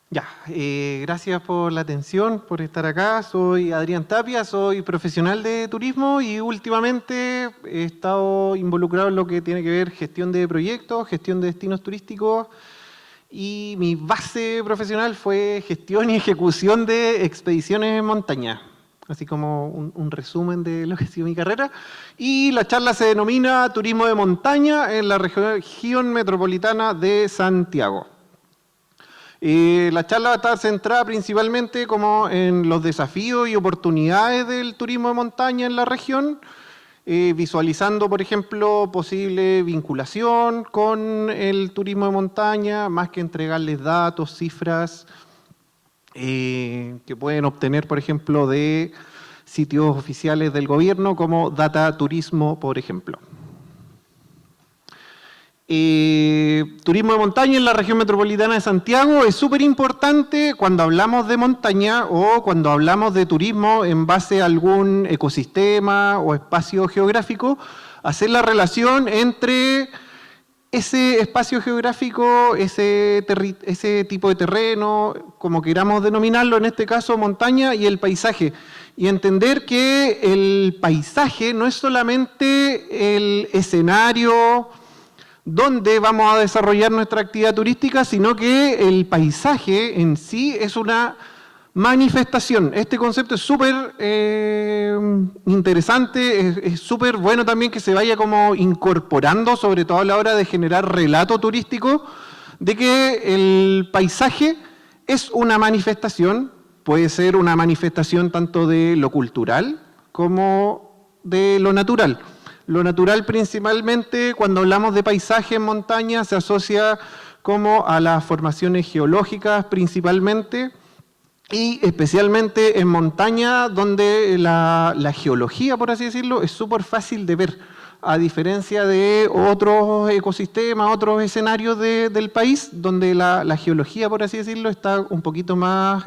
Ya, gracias por la atención, por estar acá. Soy Adrián Tapia, soy profesional de turismo y últimamente he estado involucrado en lo que tiene que ver gestión de proyectos, gestión de destinos turísticos y mi base profesional fue gestión y ejecución de expediciones en montaña, así como un resumen de lo que ha sido mi carrera. Y la charla se denomina Turismo de Montaña en la región metropolitana de Santiago. La charla va a estar centrada principalmente como en los desafíos y oportunidades del turismo de montaña en la región, visualizando, por ejemplo, posible vinculación con el turismo de montaña, más que entregarles datos, cifras que pueden obtener, por ejemplo, de sitios oficiales del gobierno, como Data Turismo, por ejemplo. Turismo de montaña en la región metropolitana de Santiago es súper importante cuando hablamos de montaña o cuando hablamos de turismo en base a algún ecosistema o espacio geográfico, hacer la relación entre ese espacio geográfico, ese tipo de terreno, como queramos denominarlo, en este caso montaña, y el paisaje. Y entender que el paisaje no es solamente el escenario donde vamos a desarrollar nuestra actividad turística, sino que el paisaje en sí es una manifestación. Este concepto es súper interesante, es súper bueno también que se vaya como incorporando, sobre todo a la hora de generar relato turístico, de que el paisaje es una manifestación, puede ser una manifestación tanto de lo cultural como de lo natural. Lo natural principalmente, cuando hablamos de paisaje en montaña, se asocia como a las formaciones geológicas principalmente, y especialmente en montaña, donde la geología, por así decirlo, es súper fácil de ver, a diferencia de otros ecosistemas, otros escenarios del país, donde la geología, por así decirlo, está un poquito más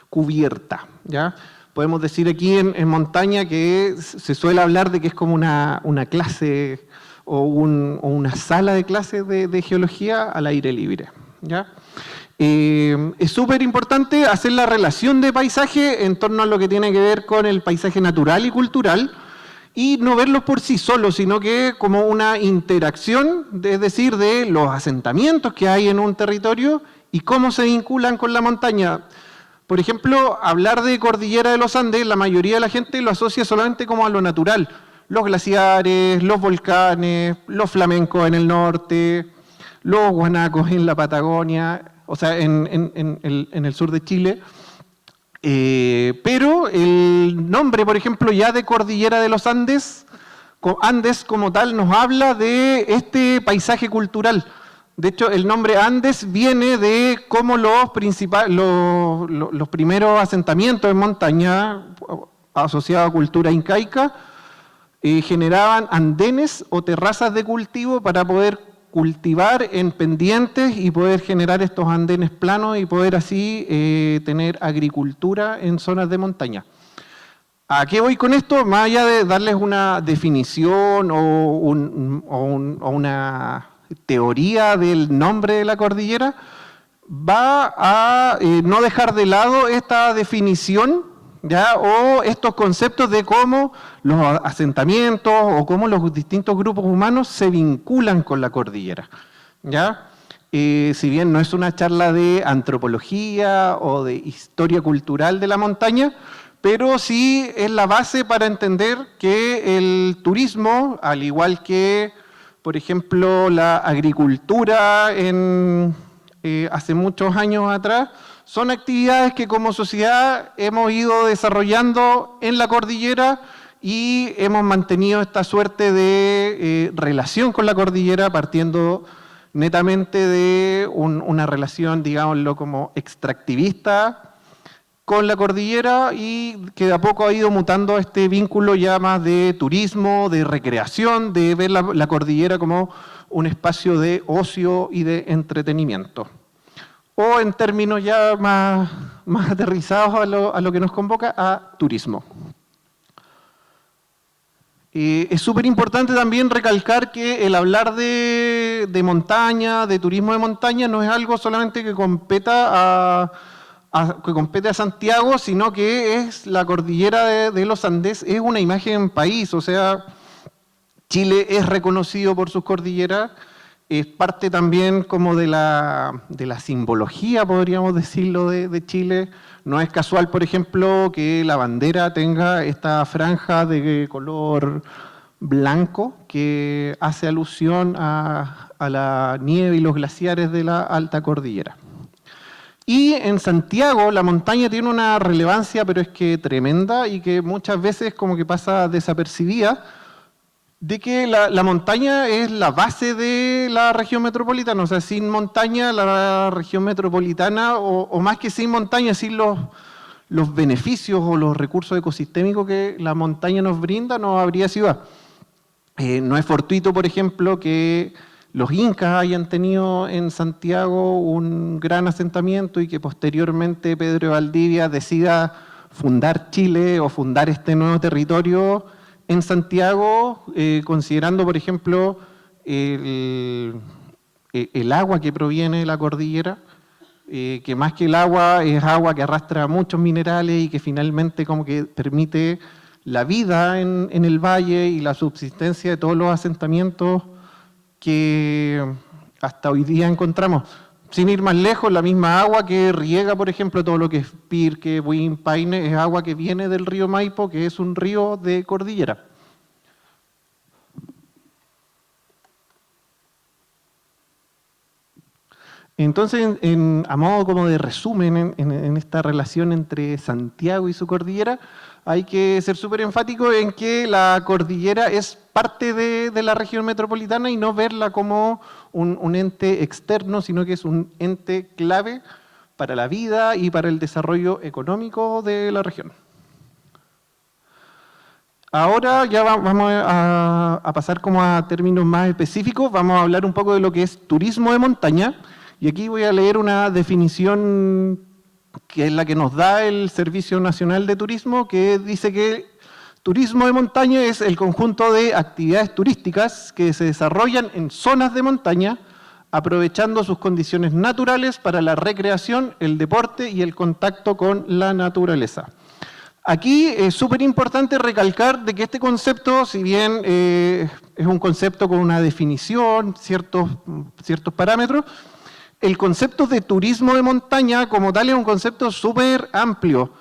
cubierta, ¿ya? Podemos decir aquí en montaña que se suele hablar de que es como una clase o una sala de clases de geología al aire libre, ¿ya? Es súper importante hacer la relación de paisaje en torno a lo que tiene que ver con el paisaje natural y cultural, y no verlos por sí solos, sino que como una interacción, es decir, de los asentamientos que hay en un territorio y cómo se vinculan con la montaña. Por ejemplo, hablar de cordillera de los Andes, la mayoría de la gente lo asocia solamente como a lo natural. Los glaciares, los volcanes, los flamencos en el norte, los guanacos en la Patagonia, o sea, en el sur de Chile. Pero el nombre, por ejemplo, ya de cordillera de los Andes, Andes como tal, nos habla de este paisaje cultural. De hecho, el nombre Andes viene de cómo los primeros asentamientos en montaña asociados a cultura incaica generaban andenes o terrazas de cultivo para poder cultivar en pendientes y poder generar estos andenes planos y poder así tener agricultura en zonas de montaña. ¿A qué voy con esto? Más allá de darles una definición o una teoría del nombre de la cordillera, va a no dejar de lado esta definición, ¿ya? O estos conceptos de cómo los asentamientos o cómo los distintos grupos humanos se vinculan con la cordillera, ¿ya? Si bien no es una charla de antropología o de historia cultural de la montaña, pero sí es la base para entender que el turismo, al igual que, por ejemplo, la agricultura hace muchos años atrás, son actividades que como sociedad hemos ido desarrollando en la cordillera y hemos mantenido esta suerte de relación con la cordillera partiendo netamente de una relación, digámoslo, como extractivista con la cordillera, y que de a poco ha ido mutando este vínculo ya más de turismo, de recreación, de ver la cordillera como un espacio de ocio y de entretenimiento. O en términos ya más aterrizados a lo que nos convoca, a turismo. Es súper importante también recalcar que el hablar de montaña, de turismo de montaña, no es algo solamente que compete a Santiago, sino que es la cordillera de los Andes, es una imagen país, o sea, Chile es reconocido por sus cordilleras, es parte también como de la simbología, podríamos decirlo, de Chile. No es casual, por ejemplo, que la bandera tenga esta franja de color blanco que hace alusión a la nieve y los glaciares de la alta cordillera. Y en Santiago la montaña tiene una relevancia, pero es que tremenda y que muchas veces como que pasa desapercibida, de que la montaña es la base de la región metropolitana, o sea, sin montaña la región metropolitana, o más que sin montaña, sin los beneficios o los recursos ecosistémicos que la montaña nos brinda, no habría ciudad. No es fortuito, por ejemplo, que los incas hayan tenido en Santiago un gran asentamiento y que posteriormente Pedro de Valdivia decida fundar Chile o fundar este nuevo territorio en Santiago, considerando, por ejemplo, el agua que proviene de la cordillera, que más que el agua es agua que arrastra muchos minerales y que finalmente como que permite la vida en el valle y la subsistencia de todos los asentamientos que hasta hoy día encontramos. Sin ir más lejos, la misma agua que riega, por ejemplo, todo lo que es Pirque, Buin, Paine, es agua que viene del río Maipo, que es un río de cordillera. Entonces, a modo como de resumen en esta relación entre Santiago y su cordillera, hay que ser súper enfático en que la cordillera es parte de la región metropolitana y no verla como un ente externo, sino que es un ente clave para la vida y para el desarrollo económico de la región. Ahora ya vamos a pasar como a términos más específicos, vamos a hablar un poco de lo que es turismo de montaña, y aquí voy a leer una definición que es la que nos da el Servicio Nacional de Turismo, que dice que turismo de montaña es el conjunto de actividades turísticas que se desarrollan en zonas de montaña, aprovechando sus condiciones naturales para la recreación, el deporte y el contacto con la naturaleza. Aquí es súper importante recalcar de que este concepto, si bien es un concepto con una definición, ciertos parámetros, el concepto de turismo de montaña como tal es un concepto súper amplio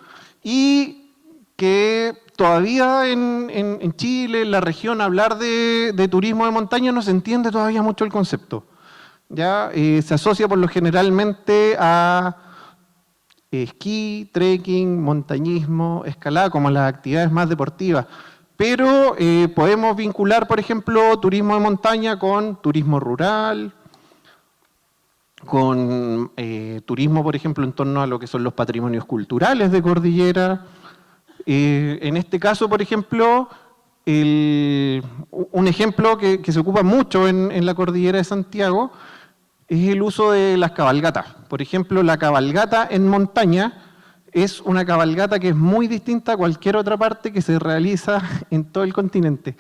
y que todavía en Chile, en la región, hablar de turismo de montaña no se entiende todavía mucho el concepto. ¿Ya? Se asocia por lo generalmente a esquí, trekking, montañismo, escalada, como las actividades más deportivas. Pero podemos vincular, por ejemplo, turismo de montaña con turismo rural, con turismo, por ejemplo, en torno a lo que son los patrimonios culturales de cordillera. En este caso, por ejemplo, un ejemplo que se ocupa mucho en la cordillera de Santiago es el uso de las cabalgatas. Por ejemplo, la cabalgata en montaña es una cabalgata que es muy distinta a cualquier otra parte que se realiza en todo el continente.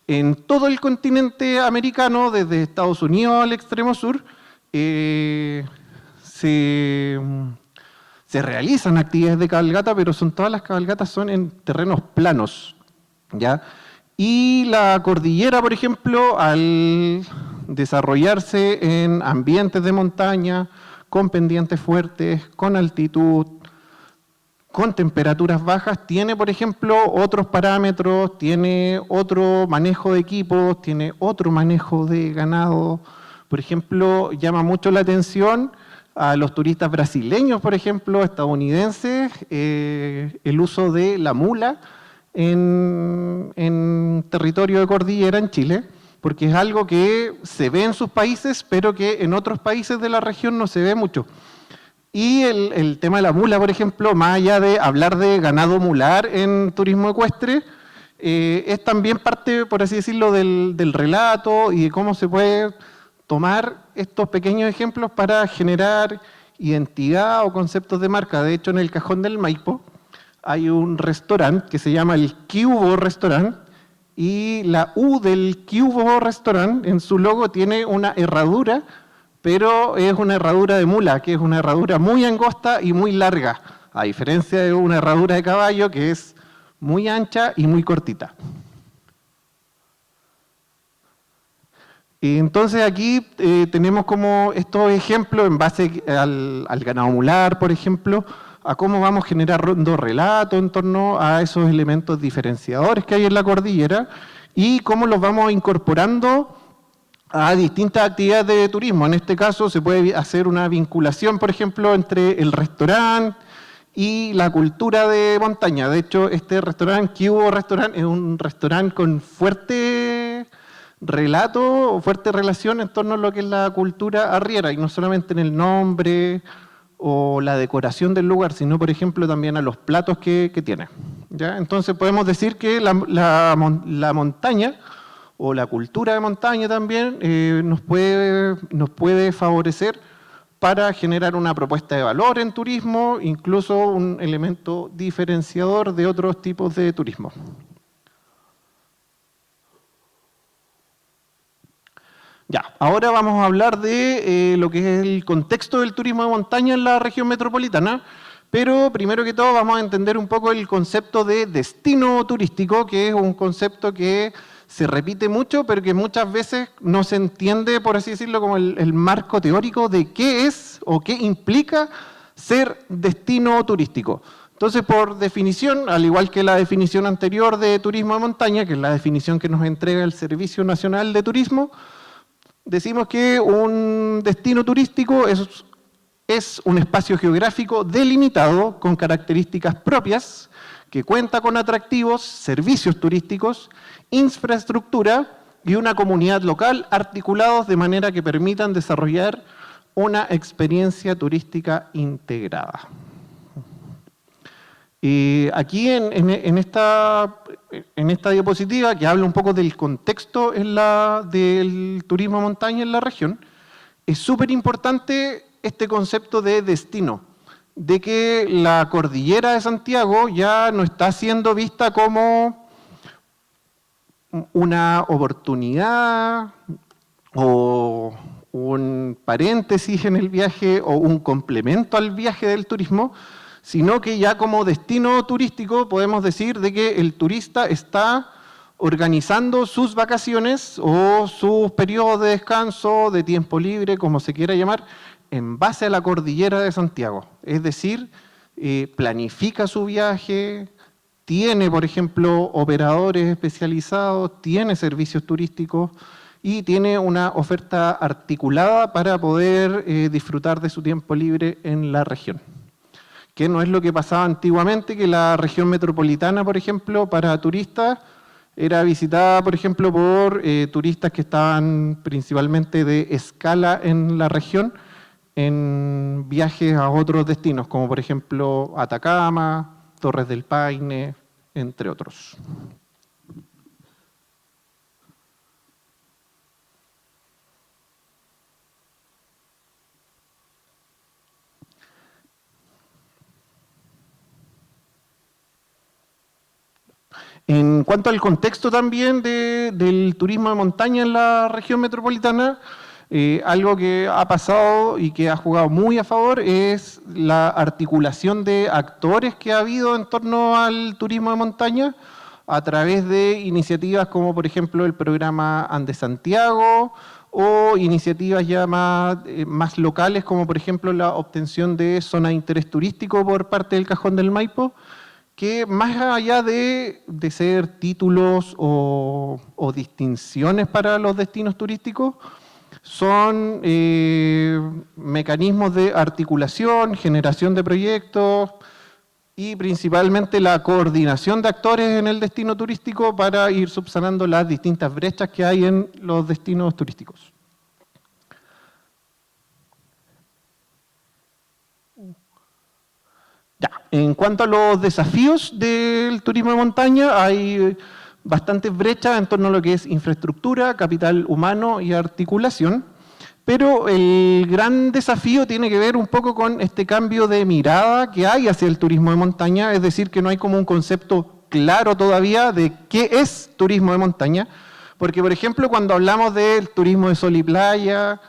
En todo el continente americano, desde Estados Unidos al extremo sur, se realizan actividades de cabalgata, pero todas las cabalgatas son en terrenos planos, ¿ya? Y la cordillera, por ejemplo, al desarrollarse en ambientes de montaña, con pendientes fuertes, con altitud, con temperaturas bajas, tiene, por ejemplo, otros parámetros, tiene otro manejo de equipos, tiene otro manejo de ganado. Por ejemplo, llama mucho la atención a los turistas brasileños, por ejemplo, estadounidenses, el uso de la mula en territorio de cordillera en Chile, porque es algo que se ve en sus países, pero que en otros países de la región no se ve mucho. Y el tema de la mula, por ejemplo, más allá de hablar de ganado mular en turismo ecuestre, es también parte, por así decirlo, del relato y de cómo se puede tomar estos pequeños ejemplos para generar identidad o conceptos de marca. De hecho, en el Cajón del Maipo hay un restaurante que se llama el Cubo Restaurant, y la U del Cubo Restaurant en su logo tiene una herradura, pero es una herradura de mula, que es una herradura muy angosta y muy larga, a diferencia de una herradura de caballo que es muy ancha y muy cortita. Y entonces aquí tenemos como estos ejemplos en base al ganado mular, por ejemplo, a cómo vamos generando relatos en torno a esos elementos diferenciadores que hay en la cordillera y cómo los vamos incorporando a distintas actividades de turismo. En este caso se puede hacer una vinculación, por ejemplo, entre el restaurante y la cultura de montaña. De hecho, este restaurante, Cubo Restaurant, es un restaurante con fuerte relato o fuerte relación en torno a lo que es la cultura arriera, y no solamente en el nombre o la decoración del lugar, sino, por ejemplo, también a los platos que tiene. ¿Ya? Entonces podemos decir que la montaña o la cultura de montaña también nos puede favorecer para generar una propuesta de valor en turismo, incluso un elemento diferenciador de otros tipos de turismo. Ya, ahora vamos a hablar de lo que es el contexto del turismo de montaña en la región metropolitana, pero primero que todo vamos a entender un poco el concepto de destino turístico, que es un concepto que se repite mucho, pero que muchas veces no se entiende, por así decirlo, como el marco teórico de qué es o qué implica ser destino turístico. Entonces, por definición, al igual que la definición anterior de turismo de montaña, que es la definición que nos entrega el Servicio Nacional de Turismo, decimos que un destino turístico es un espacio geográfico delimitado con características propias, que cuenta con atractivos, servicios turísticos, infraestructura y una comunidad local articulados de manera que permitan desarrollar una experiencia turística integrada. Aquí en esta diapositiva, que habla un poco del contexto del turismo de montaña en la región, es súper importante este concepto de destino, de que la cordillera de Santiago ya no está siendo vista como una oportunidad o un paréntesis en el viaje o un complemento al viaje del turismo, sino que ya como destino turístico podemos decir de que el turista está organizando sus vacaciones o sus periodos de descanso, de tiempo libre, como se quiera llamar, en base a la cordillera de Santiago. Es decir, planifica su viaje, tiene, por ejemplo, operadores especializados, tiene servicios turísticos y tiene una oferta articulada para poder disfrutar de su tiempo libre en la región. Que no es lo que pasaba antiguamente, que la región metropolitana, por ejemplo, para turistas, era visitada, por ejemplo, por turistas que estaban principalmente de escala en la región, en viajes a otros destinos, como por ejemplo Atacama, Torres del Paine, entre otros. En cuanto al contexto también del turismo de montaña en la región metropolitana, algo que ha pasado y que ha jugado muy a favor es la articulación de actores que ha habido en torno al turismo de montaña a través de iniciativas como por ejemplo el programa Andes Santiago o iniciativas ya más locales como por ejemplo la obtención de zona de interés turístico por parte del Cajón del Maipo, que más allá de ser títulos o distinciones para los destinos turísticos, son mecanismos de articulación, generación de proyectos y principalmente la coordinación de actores en el destino turístico para ir subsanando las distintas brechas que hay en los destinos turísticos. Ya, en cuanto a los desafíos del turismo de montaña, hay bastantes brechas en torno a lo que es infraestructura, capital humano y articulación, pero el gran desafío tiene que ver un poco con este cambio de mirada que hay hacia el turismo de montaña, es decir, que no hay como un concepto claro todavía de qué es turismo de montaña, porque por ejemplo cuando hablamos del turismo de sol y playa,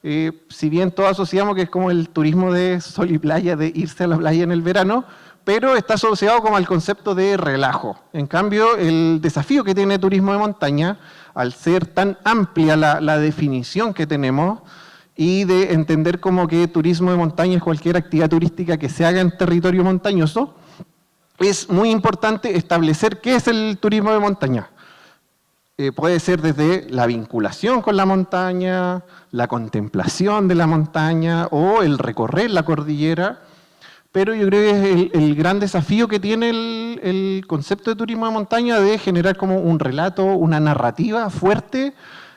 si bien todos asociamos que es como el turismo de sol y playa, de irse a la playa en el verano, pero está asociado como al concepto de relajo. En cambio, el desafío que tiene turismo de montaña, al ser tan amplia la definición que tenemos, y de entender como que turismo de montaña es cualquier actividad turística que se haga en territorio montañoso, es muy importante establecer qué es el turismo de montaña. Puede ser desde la vinculación con la montaña, la contemplación de la montaña o el recorrer la cordillera, pero yo creo que es el gran desafío que tiene el concepto de turismo de montaña de generar como un relato, una narrativa fuerte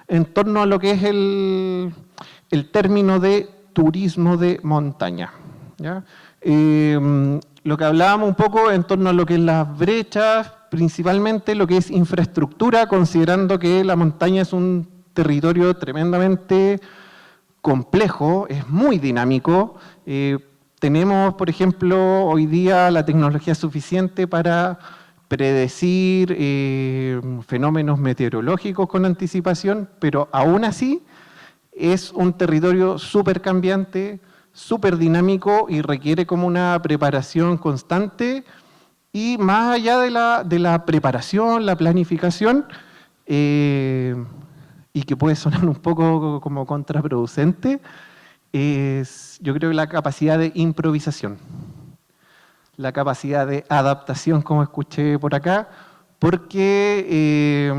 en torno a lo que es el término de turismo de montaña, ¿ya? Lo que hablábamos un poco en torno a lo que es las brechas, principalmente lo que es infraestructura, considerando que la montaña es un territorio tremendamente complejo, es muy dinámico. Tenemos, por ejemplo, hoy día la tecnología suficiente para predecir fenómenos meteorológicos con anticipación, pero aún así es un territorio súper cambiante, súper dinámico y requiere como una preparación constante. Y más allá de la preparación, la planificación, y que puede sonar un poco como contraproducente, es yo creo que la capacidad de improvisación, la capacidad de adaptación, como escuché por acá, porque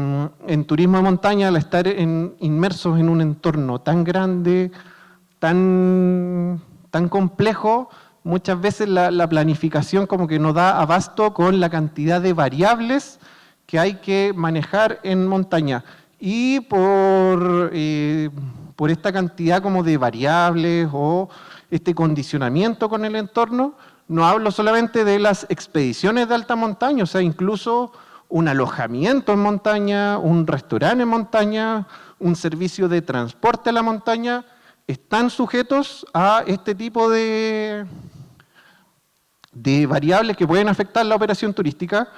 en turismo de montaña, al estar inmersos en un entorno tan grande, tan complejo, muchas veces la planificación como que no da abasto con la cantidad de variables que hay que manejar en montaña. Y por esta cantidad como de variables o este condicionamiento con el entorno, no hablo solamente de las expediciones de alta montaña, o sea, incluso un alojamiento en montaña, un restaurante en montaña, un servicio de transporte a la montaña, están sujetos a este tipo de variables que pueden afectar la operación turística,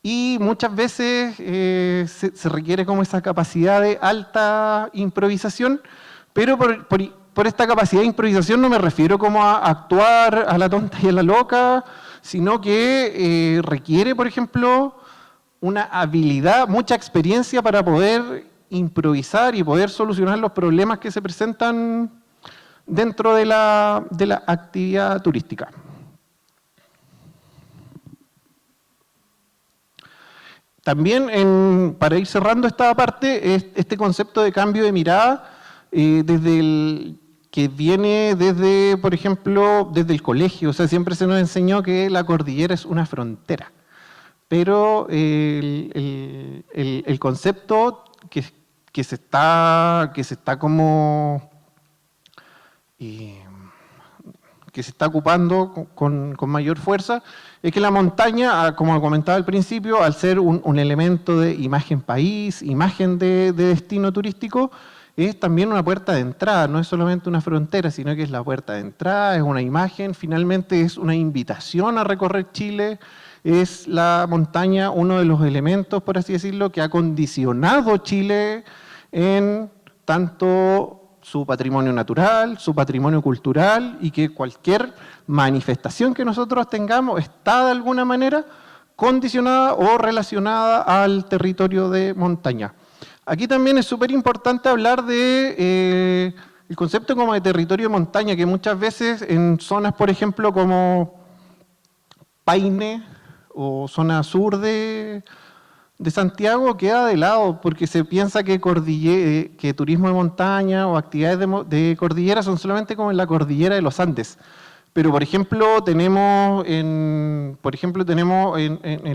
y muchas veces se requiere como esa capacidad de alta improvisación, pero por esta capacidad de improvisación no me refiero como a actuar a la tonta y a la loca, sino que requiere, por ejemplo, una habilidad, mucha experiencia para poder improvisar y poder solucionar los problemas que se presentan dentro de la actividad turística. También, para ir cerrando esta parte, este concepto de cambio de mirada, que viene desde, por ejemplo, desde el colegio. O sea, siempre se nos enseñó que la cordillera es una frontera, pero el concepto que se está como que se está ocupando con mayor fuerza, es que la montaña, como comentaba al principio, al ser un elemento de imagen país, imagen de destino turístico, es también una puerta de entrada, no es solamente una frontera, sino que es la puerta de entrada, es una imagen, finalmente es una invitación a recorrer Chile. Es la montaña uno de los elementos, por así decirlo, que ha condicionado Chile en tanto su patrimonio natural, su patrimonio cultural, y que cualquier manifestación que nosotros tengamos está de alguna manera condicionada o relacionada al territorio de montaña. Aquí también es súper importante hablar de el concepto como de territorio de montaña, que muchas veces en zonas, por ejemplo, como Paine o zona sur de Santiago, queda de lado, porque se piensa que turismo de montaña o actividades de cordillera son solamente como en la cordillera de los Andes. Pero, por ejemplo, tenemos en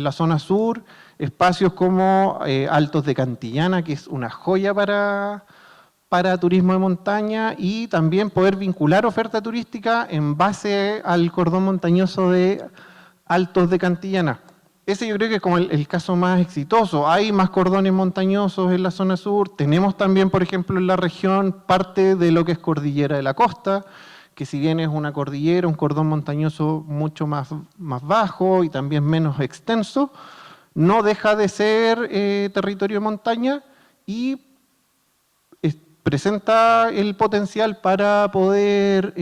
la zona sur espacios como Altos de Cantillana, que es una joya para turismo de montaña, y también poder vincular oferta turística en base al cordón montañoso de Altos de Cantillana. Ese yo creo que es como el caso más exitoso. Hay más cordones montañosos en la zona sur. Tenemos también, por ejemplo, en la región parte de lo que es Cordillera de la Costa, que si bien es una cordillera, un cordón montañoso mucho más bajo y también menos extenso, no deja de ser territorio de montaña y presenta el potencial para poder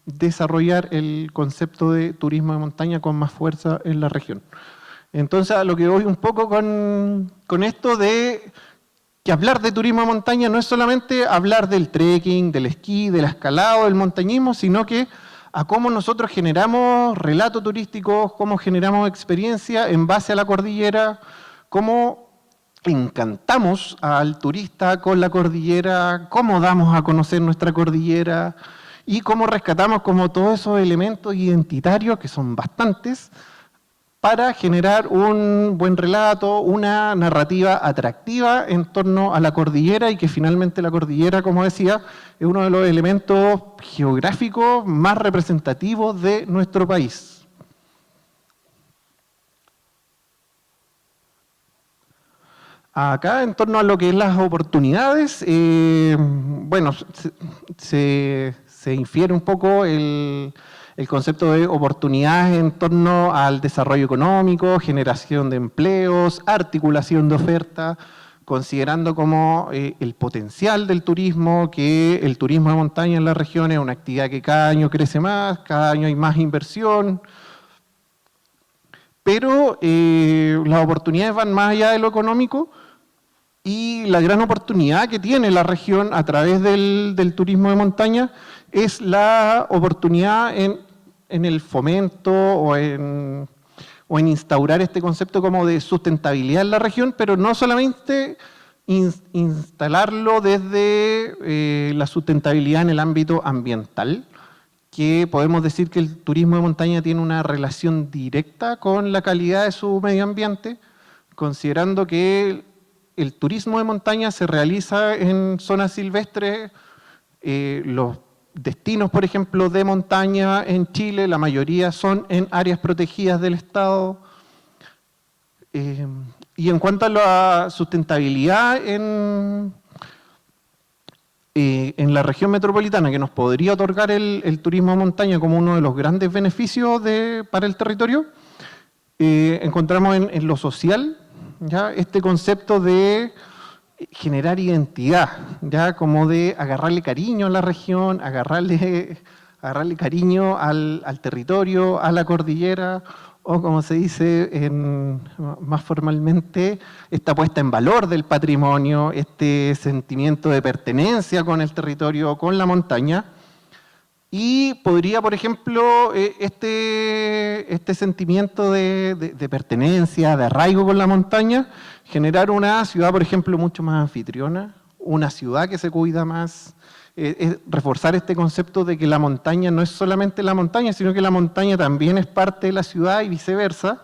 desarrollar el concepto de turismo de montaña con más fuerza en la región. Entonces, a lo que voy un poco con esto de que hablar de turismo de montaña no es solamente hablar del trekking, del esquí, del escalado, del montañismo, sino que a cómo nosotros generamos relatos turísticos, cómo generamos experiencia en base a la cordillera, cómo encantamos al turista con la cordillera, cómo damos a conocer nuestra cordillera y cómo rescatamos como todos esos elementos identitarios, que son bastantes, para generar un buen relato, una narrativa atractiva en torno a la cordillera y que finalmente la cordillera, como decía, es uno de los elementos geográficos más representativos de nuestro país. Acá, en torno a lo que es las oportunidades, bueno, se infiere un poco el concepto de oportunidades en torno al desarrollo económico, generación de empleos, articulación de oferta, considerando como el potencial del turismo, que el turismo de montaña en la región es una actividad que cada año crece más, cada año hay más inversión, pero las oportunidades van más allá de lo económico y la gran oportunidad que tiene la región a través del turismo de montaña es la oportunidad en el fomento o en instaurar este concepto como de sustentabilidad en la región, pero no solamente instalarlo desde la sustentabilidad en el ámbito ambiental, que podemos decir que el turismo de montaña tiene una relación directa con la calidad de su medio ambiente, considerando que el turismo de montaña se realiza en zonas silvestres, los destinos, por ejemplo, de montaña en Chile, la mayoría son en áreas protegidas del Estado. Y en cuanto a la sustentabilidad en la región metropolitana, que nos podría otorgar el turismo de montaña como uno de los grandes beneficios para el territorio, encontramos en lo social, ¿ya?, este concepto de generar identidad, ya como de agarrarle cariño a la región, agarrarle cariño al territorio, a la cordillera, o como se dice más formalmente, esta puesta en valor del patrimonio, este sentimiento de pertenencia con el territorio, con la montaña. Y podría, por ejemplo, este sentimiento de pertenencia, de arraigo con la montaña, generar una ciudad, por ejemplo, mucho más anfitriona, una ciudad que se cuida más, reforzar este concepto de que la montaña no es solamente la montaña, sino que la montaña también es parte de la ciudad y viceversa.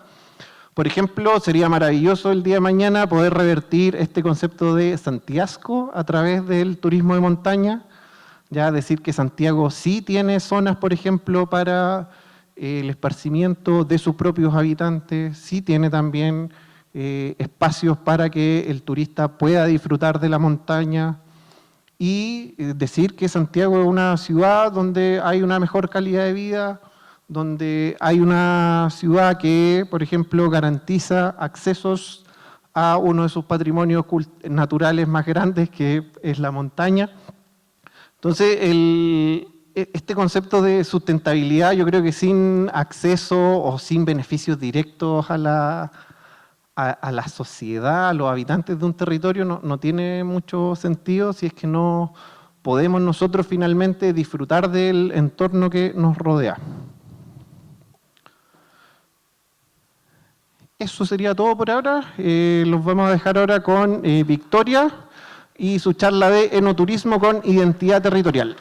Por ejemplo, sería maravilloso el día de mañana poder revertir este concepto de Santiasco a través del turismo de montaña, ya decir que Santiago sí tiene zonas, por ejemplo, para el esparcimiento de sus propios habitantes, sí tiene también espacios para que el turista pueda disfrutar de la montaña y decir que Santiago es una ciudad donde hay una mejor calidad de vida, donde hay una ciudad que, por ejemplo, garantiza accesos a uno de sus patrimonios naturales más grandes, que es la montaña. Entonces, este concepto de sustentabilidad, yo creo que sin acceso o sin beneficios directos a la sociedad, a los habitantes de un territorio, no tiene mucho sentido si es que no podemos nosotros finalmente disfrutar del entorno que nos rodea. Eso sería todo por ahora. Los vamos a dejar ahora con Victoria y su charla de enoturismo con identidad territorial.